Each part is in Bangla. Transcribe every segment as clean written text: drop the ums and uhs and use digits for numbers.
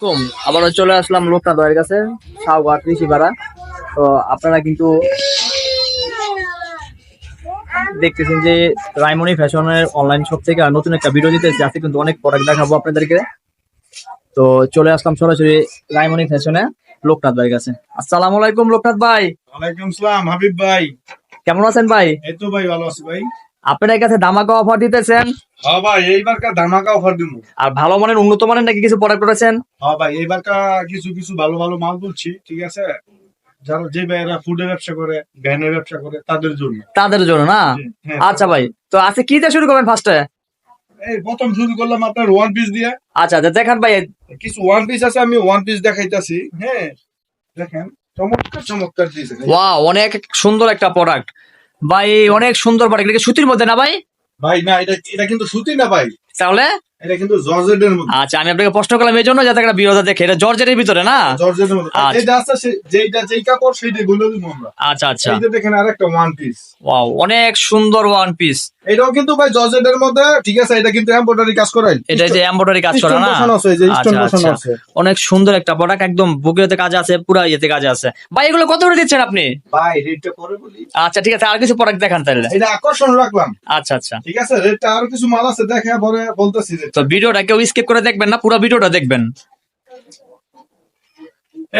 কম আবারও চলে আসলাম লোকনাথ ভাইয়ের কাছে শাহবাগ কৃষিপাড়া। তো আপনারা কিন্তু দেখতেছেন যে রাইমনি ফ্যাশনের অনলাইন শপ থেকে নতুন একটা ভিডিও দিতেছি। আজকে কিন্তু অনেক প্রোডাক্ট দেখাবো আপনাদেরকে। তো চলে আসলাম সরাসরি রাইমনি ফ্যাশনে লোকনাথ ভাইয়ের কাছে। আসসালামু আলাইকুম লোকনাথ ভাই। ওয়ালাইকুম সালাম হাবিব ভাই। কেমন আছেন ভাই? এই তো ভাই ভালো আছি ভাই। আপনার কাছে ধামাকা অফার দিতেছেন। হ্যাঁ ভাই এইবারকার ধামাকা অফার দিব। আর ভালো মানের উন্নত মানের নাকি কিছু প্রোডাক্ট করেছেন? হ্যাঁ ভাই এইবারকার কিছু কিছু ভালো ভালো মাল বলছি, ঠিক আছে? যারা যে ভাইয়েরা ফুডের ব্যবসা করে, ভ্যানের ব্যবসা করে তাদের জন্য। না? হ্যাঁ। আচ্ছা ভাই, তো আজকে কি দিয়ে শুরু করবেন ফার্স্টে? এই প্রথম শুরু করলাম আপনার ওয়ান পিস দিয়ে। আচ্ছা দেখান ভাই। কিছু ওয়ান পিস আছে, আমি ওয়ান পিস দেখাইতাছি। হ্যাঁ দেখেন, চমৎকার চমৎকার পিস। ওয়াও, অনেক সুন্দর একটা প্রোডাক্ট ভাই, অনেক সুন্দর প্রোডাক্ট। এটা কি সুতির মধ্যে না ভাই? ভাই না, এটা কিন্তু সুতি না ভাই, তাহলে এটা কিন্তু জর্জেটের মধ্যে। আচ্ছা, আমি আপনাকে প্রশ্ন করলাম এই জন্য যাতে একটা বিরোধ দেখে। এটা জর্জেটের ভিতরে না? জর্জেটের মধ্যে আচ্ছা। যেটা আছে যেটা যেই কাপড় সেইটাই বলে দিব আমরা। আচ্ছা এই যে দেখেন আরেকটা ওয়ান পিস। ওয়াও, অনেক সুন্দর ওয়ান পিস। এটাও কিন্তু ভাই জর্জেটের মধ্যে, ঠিক আছে? এটা কিন্তু এমব্রয়ডারি কাজ করাই, এটা যে এমব্রয়ডারি কাজ করা না? আছে। অনেক সুন্দর একটা প্রোডাক্ট, একদম বুকেতে কাজ আছে, পুরো ইয়েতে কাজ আছে ভাই। এগুলো কত করে দিচ্ছেন আপনি? ভাই রেটটা পরে বলি। আচ্ছা ঠিক আছে, আর কিছু প্রোডাক্ট দেখান তাহলে। এটা আকর্ষণ রাখলাম। আচ্ছা ঠিক আছে, রেটটা আরো কিছু মাল আছে, দেখে পরে বলতেছি। তো ভিডিওটা কেউ স্কিপ করে দেখবেন না, পুরো ভিডিওটা দেখবেন।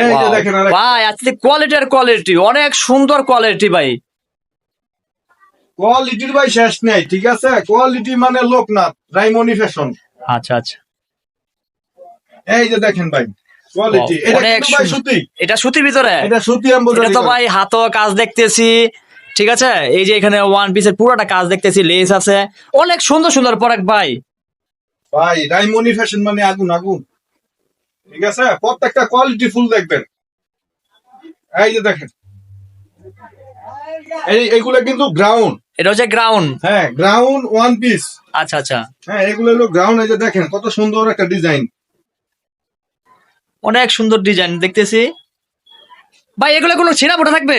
এই যে দেখেন ভাই আজকে কোয়ালিটি আর কোয়ালিটি, অনেক সুন্দর কোয়ালিটি ভাই। কোয়ালিটির ভাই শেষ নেই, ঠিক আছে? কোয়ালিটি মানে লোকনাথ রাইমনি ফ্যাশন। আচ্ছা এই যে দেখেন ভাই কোয়ালিটি, এটা অনেক কিন্তু ভাই সুতি। এটা সুতির ভিতরে? এটা সুতি এটা এমব্রয়ডারি তো ভাই হাতও কাজ দেখতেছি, ঠিক আছে? এই যে এখানে ওয়ান পিসের পুরোটা কাজ দেখতেছি, লেস আছে, অনেক সুন্দর সুন্দর প্রোডাক্ট ভাই। ভাই রাইমনি ফ্যাশন মানে আগুন আগুন, ঠিক আছে? প্রত্যেকটা কোয়ালিটি ফুল দেখবেন। এই যে দেখেন, এইগুলো কিন্তু গ্রাউন্ড। এটা হচ্ছে গ্রাউন্ড? হ্যাঁ গ্রাউন্ড ওয়ান পিস। আচ্ছা হ্যাঁ এগুলো হলো গ্রাউন্ড। এই যে দেখেন কত সুন্দর একটা ডিজাইন, অনেক সুন্দর ডিজাইন দেখতেছি ভাই। এগুলো কোনো ছিঁড়া ফোটা থাকবে?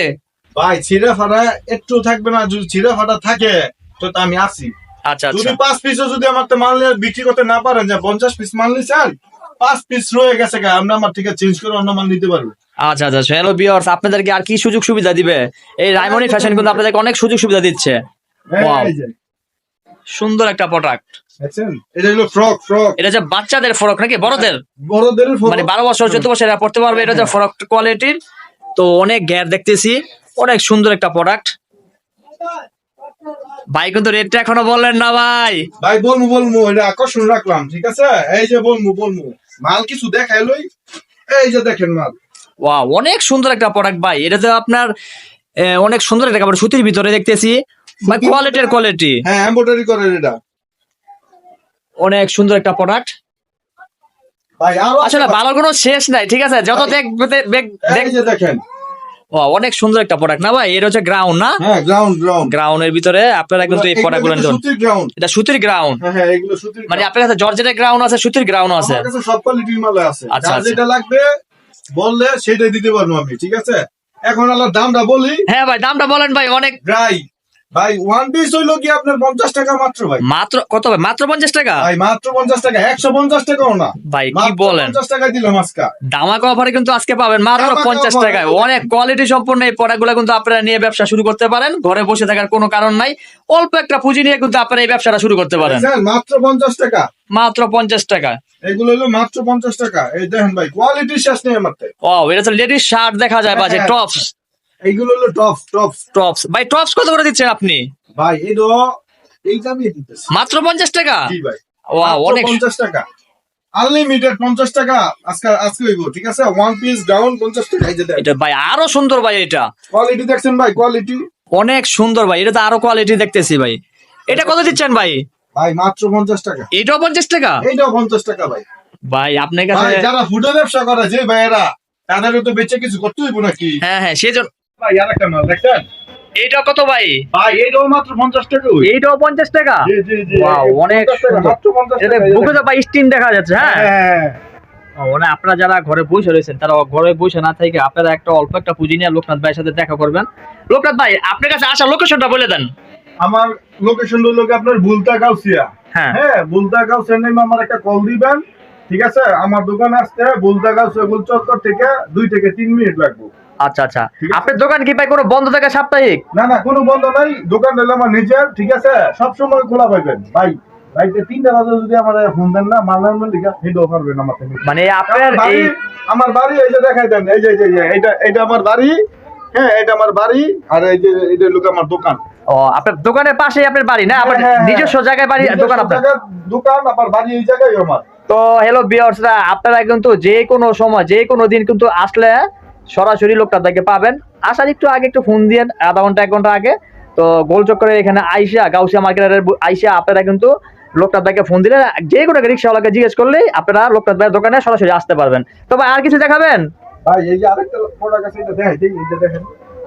ভাই ছিঁড়া ফাটা একটু থাকবে না, যদি ছিঁড়া ফাটা থাকে তো আমি আসি। আচ্ছা যদি 5 পিসও যদি আমার মাল নিয়ে বিক্রি করতে না পারেন, যে 50 পিস মাল নিছেন, 5 পিস রয়ে গেছে, আমরা আমার থেকে চেঞ্জ করে অন্য মাল নিতে পারবো। আচ্ছা হ্যালো ভিউয়ার্স, আপনাদেরকে আর কি সুযোগ সুবিধা দিবে এই রাইমনি ফ্যাশন? কিন্তু আপনাদেরকে অনেক সুযোগ সুবিধা দিচ্ছে। Wow, এই যে সুন্দর একটা প্রোডাক্ট। দেখছেন, এটা হলো ফ্রক। এটা যে বাচ্চাদের ফ্রক নাকি বড়দের? বড়দের মানে 12 বছর 14 বছর এরা পড়তে পারবে। এটা যে ফ্রক কোয়ালিটির, তো অনেক গ্যার দেখতেছি, অনেক সুন্দর একটা প্রোডাক্ট ভাই। কিন্তু রেটটা এখনো বললেন না ভাই। ভাই বলবো, এটা আকর্ষণ রাখলাম, ঠিক আছে? এই যে বলবো মাল কিছু দেখাই লই। এই যে দেখেন মাল, ওয়াও, অনেক সুন্দর একটা প্রোডাক্ট ভাই। এটা তো আপনার অনেক সুন্দর একটা কাপড়, সুতির ভিতরে দেখতেছি ভাই, কোয়ালিটি। হ্যাঁ এমব্রয়ডারি করে এটা, অনেক সুন্দর একটা প্রোডাক্ট ভাই। আরো আসলে ভালো কোনো শেষ নাই, ঠিক আছে? যত এই যে দেখেন, অনেক সুন্দর একটা প্রোডাক্ট না ভাই? এটা হচ্ছে গ্রাউন্ড না? হ্যাঁ গ্রাউন্ড গ্রাউন্ডের ভিতরে আপনারা কিন্তু এই প্রোডাক্ট গুলো নিতে। সুতির গ্রাউন্ড। এটা সুতির গ্রাউন্ড? হ্যাঁ এগুলো সুতির। মানে আপনার কাছে জর্জেটের গ্রাউন্ড আছে, সুতির গ্রাউন্ড আছে? আমার কাছে সব কোয়ালিটির মাল আছে। আচ্ছা যেটা লাগবে বললে সেটাই দিতে পারবো আমি, ঠিক আছে? এখন আল্লাহর দামটা বলি। হ্যাঁ ভাই, দামটা বলেন ভাই। অনেক ভাই ওয়ান পিস হইলো কি আপনার 50 টাকা মাত্র। ভাই মাত্র কত ভাই? মাত্র 50 টাকা? ভাই মাত্র 50 টাকা, 150 টাকাও না ভাই, কি বলেন? 50 টাকায় দিলাম আজকে। ধামাকা অফারে কিন্তু আজকে পাবেন মাত্র 50 টাকায়। অনেক কোয়ালিটি সম্পন্ন এই প্রোডাক্টগুলো কিন্তু আপনারা নিয়ে ব্যবসা শুরু করতে পারেন। ঘরে বসে থাকার কোনো কারণ নাই, অল্প একটা পুঁজি নিয়ে কিন্তু আপনারা এই ব্যবসাটা শুরু করতে পারেন। মাত্র 50 টাকা, মাত্র 50 টাকা। এগুলো হলো মাত্র 50 টাকা। এই দেখেন ভাই কোয়ালিটি শেষ নেই আমার। ও, এটা তো লেডিস শার্ট দেখা যায় বাজে, টপস। এইগুলো হলো টপস ভাই, টপস কত করে দিচ্ছেন আপনি? ভাই এই দামই দিতেছি মাত্র 50 টাকা? জি ভাই, ওয়াও, অনেক 50 টাকা আনলিমিটেড। 50 টাকা আজকে হইব, ঠিক আছে? ওয়ান পিস ডাউন 50 টাকা। এই যে দেখেন এটা ভাই আরো সুন্দর ভাই। এটা কোয়ালিটি দেখছেন ভাই, কোয়ালিটি অনেক সুন্দর ভাই। এটা তো আরো কোয়ালিটি দেখতেছি ভাই। এটা কত দিচ্ছেন ভাই? ভাই মাত্র 50 টাকা। এটাও 50 টাকা? এইটাও 50 টাকা ভাই। ভাই আপনার কাছে যারা ফুডের ব্যবসা করে যে ভাইয়েরা, তাদেরও তো বেঁচে কিছু করতে হইব নাকি? হ্যাঁ সেজন্য। ভাই আরেকটা মাল দেখছেন, এটা কত ভাই? ভাই এইটাও মাত্র 50 টাকা। এইটাও 50 টাকা? জি ওয়াও, অনেক সুন্দর। মাত্র 50 এটা টাকা। বুকে তো ভাই স্টিম দেখা যাচ্ছে। হ্যাঁ মানে আপনারা যারা ঘরে বসে রয়েছেন, তারা ঘরে বসে না থেকে আপনারা একটা অল্প একটা পুঁজি নিয়ে লোকনাথ ভাইয়ের সাথে দেখা করবেন। লোকনাথ ভাই আপনার কাছে আসার লোকেশনটা বলে দেন। আমার লোকেশন হলো আপনার বুলতা গাউসিয়া। হ্যাঁ বুলতা গাউসিয়া নেমে আমার একটা কল দিবেন, ঠিক আছে, আমার দোকান আসতে বুলদাগাঁও সেগুল চত্বর থেকে 2 থেকে 3 মিনিট লাগবে। আচ্ছা আচ্ছা, ঠিক আছে। আপনার দোকান কি ভাই কোনো বন্ধ থাকে সাপ্তাহিক? না না, কোনো বন্ধ নাই, দোকান হলো আমার নিজের, ঠিক আছে, সব সময় খোলা পাইবেন ভাই। রাইতে 3টা বাজে যদি আমার ফোন দেন না, মানলাম লিখা হিডো পারবেন আমার থেকে। মানে আপনার এই আমার বাড়ি এই যে দেখাই দেন, এই যে এইটা আমার বাড়ি, হ্যাঁ এটা আমার বাড়ি, আর এই যে এটা লোক আমার দোকান। ও, আপনার দোকানের পাশেই আপনার বাড়ি না? আপনার হ্যাঁ, হ্যাঁ, নিজস্ব জায়গায় বাড়ি, নিজস্ব দোকান আপনার? জায়গার দোকান, আমার বাড়ি এই জায়গায় আমার। তো হ্যালো ভিউয়ার্সরা, আপনারা কিন্তু যে কোনো সময় যে কোনো দিন কিন্তু আসলে সরাসরি লোকটা তাকে পাবেন। আসার একটু আগে একটু ফোন দিয়েন, আধা ঘন্টা 1 ঘন্টা আগে। তো গোল চক্করের এখানে আইসা, গাউসিয়া মার্কেটের আইসা আপনারা কিন্তু লোকটার ভাইকে ফোন দিলে, যে কোনো রিক্সাওয়ালাকে জিজ্ঞেস করলেই আপনারা লোকটার ভাইয়ের দোকানে সরাসরি আসতে পারবেন। তো ভাই আর কিছু দেখাবেন? ভাই এই যে আরেকটা প্রোডাক্ট আছে, এটা দেখাই দেই, এটা দেখেন।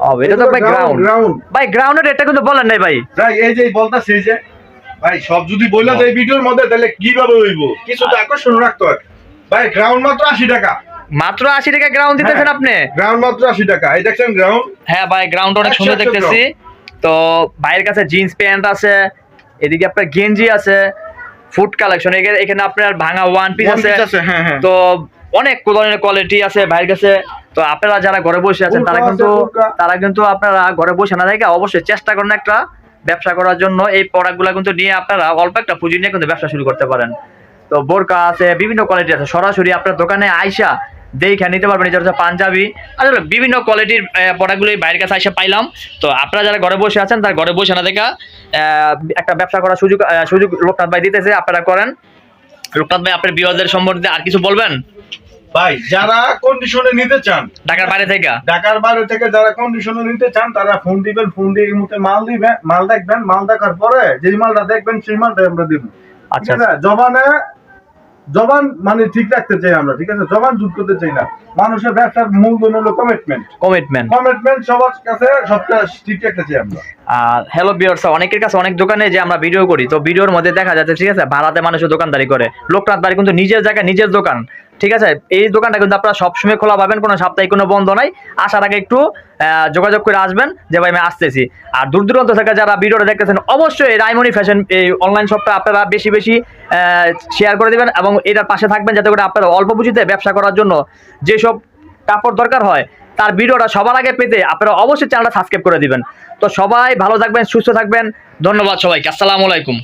ও, এটা তো ভাই গ্রাউন্ড। গ্রাউন্ড ভাই গ্রাউন্ডের রেটটা কিন্তু বলেন নাই ভাই। ভাই এই যে বলতাছি, এই যে ভাই সব যদি বইলা যায় ভিডিওর মধ্যে, তাহলে কিভাবে হইব? কিছু তো আকর্ষণ রাখতে হয় ভাই। গ্রাউন্ড মাত্র 80 টাকা। মাত্র 80 টাকা গ্রাউন্ড দিতেছেন আপনি? গ্রাউন্ড মাত্র 80 টাকা। এই দেখছেন গ্রাউন্ড? হ্যাঁ ভাই, গ্রাউন্ড অনেক সুন্দর দেখতেছি। তো ভাইয়ের কাছে জিন্স প্যান্ট আছে, এদিকে আপনার গেঞ্জি আছে, ফুড কালেকশন, এখানে আপনার ভাঙা ওয়ান পিস আছে। হ্যাঁ হ্যাঁ। তো অনেক ধরনের কোয়ালিটি আছে ভাইয়ের কাছে। তো আপনারা যারা ঘরে বসে আছেন তারা কিন্তু আপনারা ঘরে বসে না থেকে অবশ্যই চেষ্টা করেন একটা ব্যবসা করার জন্য। এই প্রোডাক্টগুলো কিন্তু নিয়ে আপনারা অল্প একটা পুঁজি নিয়ে কিন্তু ব্যবসা শুরু করতে পারেন। তো বোরকা আছে, বিভিন্ন কোয়ালিটি আছে, সরাসরি আপনার দোকানে আইসা দেখে নিতে পারবেন। এটা হচ্ছে পাঞ্জাবি, আসলে বিভিন্ন কোয়ালিটির প্রোডাক্টগুলো বাইরের কাছে এসে পাইলাম। তো আপনারা যারা ঘরে বসে আছেন তার ঘরে বসে না দেখা একটা ব্যবসা করার সুযোগ লোকনাথ ভাই দিতেছে, আপনারা করেন। লোকনাথ ভাই, আপনার ভিউয়ারদের সম্বন্ধে আর কিছু বলবেন? ভাই যারা কন্ডিশনে নিতে চান ঢাকার বাইরে থেকে, যারা কন্ডিশনে নিতে চান, তারা ফোন দিবেন, ফোন দিয়ে এই মুহূর্তে মাল দিবেন, মাল দেখবেন, মাল দেখার পরে যেই মালটা দেখবেন সেই মালটা আমরা দিব। আচ্ছা ঠিক আছে, জবান মানে ঠিক রাখতে চাই আমরা, ঠিক আছে, জবান জুট করতে চাই না। মানুষের ব্যবসার মূলধন হলো কমিটমেন্ট সবার কাছে সবটা ঠিক রাখতে চাই আমরা। আর হ্যালো ভিউয়ার্স, অনেকের কাছে অনেক দোকানে যে আমরা ভিডিও করি, তো ভিডিওর মধ্যে দেখা যাচ্ছে, ঠিক আছে, ভাড়াতে মানুষের দোকানদারি করে। লোকনাথ বাড়ি কিন্তু নিজের জায়গায় নিজের দোকান, ঠিক আছে। এই দোকানটা কিন্তু আপনারা সবসময় খোলা পাবেন, কোনো সাপ্তাহিক কোনো বন্ধ নাই। আসার আগে একটু যোগাযোগ করে আসবেন যে ভাই আমি আসতেছি। আর দূর দূরান্ত থেকে যারা ভিডিওটা দেখতেছেন, অবশ্যই রায়মণি ফ্যাশন এই অনলাইন শপটা আপনারা বেশি বেশি শেয়ার করে দিবেন এবং এটার পাশে থাকবেন, যাতে করে আপনারা অল্প পুঁজিতে ব্যবসা করার জন্য যেসব কাপড় দরকার হয় তার ভিডিওটা সবার আগে পেতে আপনারা অবশ্যই চ্যানেলটা সাবস্ক্রাইব করে দিবেন। তো সবাই ভালো থাকবেন, সুস্থ থাকবেন। ধন্যবাদ সবাইকে। আসসালামু আলাইকুম।